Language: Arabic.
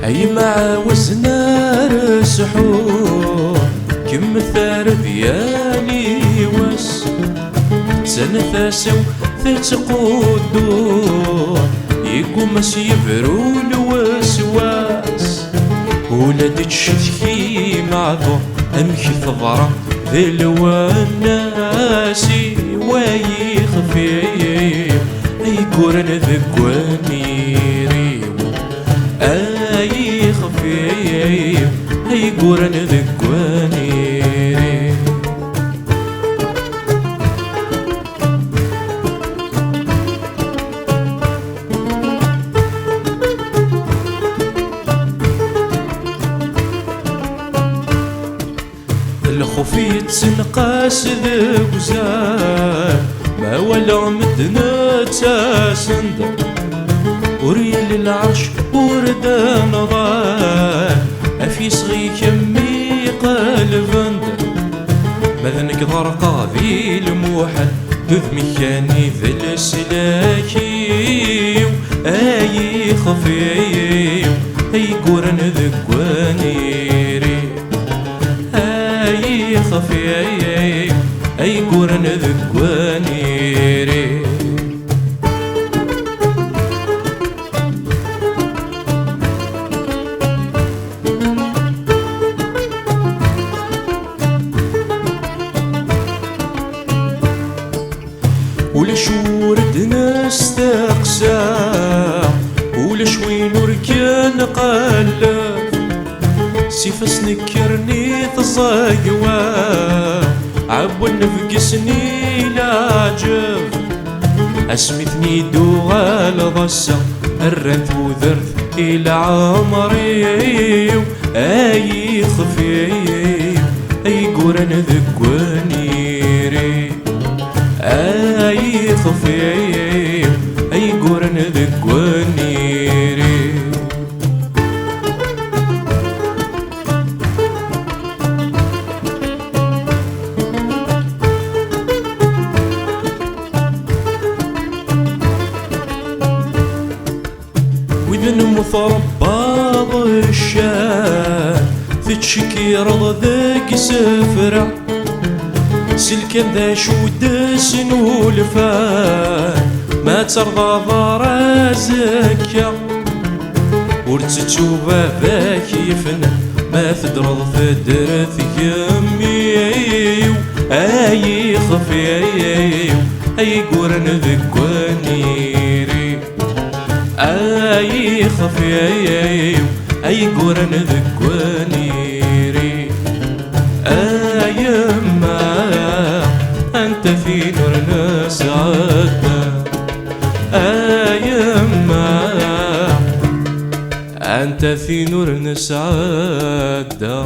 أي مع وزنا رسحو كم ثار ديالي وس تنفاسو تتقودو يقوم يبرو الوسواس ولاد تشتكي معظم أمشي تضرع ذي الوناسي ويخفي يقورن ذكواني ريو أي خفي يقورن ذكواني ريو الخوفي تنقاس ذوك زاد ما ولا مدنا تاسند وريال العرش ورد نضال أفي صغي كمي قلبند مذنك ضرقا ذي الموحل ذذ مكاني ذي السلاكي أي خفي أي قرن ذكواني أي خفي أي قرن ذكواني ولش وردنا استقسى ولش وين وركان قلب سيفس نكرني تزايوا عبو نفقسني لاجب اسمتني دوغال ضسة الرنت وذرت الى عمري اي خفي اي قرن ذكواني ري أي خفي أي قرن ذكواني ري وإذن مثرباض الشام تتشكي رض ذاك سفرة سلكن ذا شودس نولفان ما ترضى ضرازك ورتتوبا ذاك يفنى ما تدرض فدرث يمي أي خفي أي قرن ذكواني ري أي خفي أي قرن ذكواني ري أيما أنت في نورنا سعادة أيما أنت في نورنا سعادة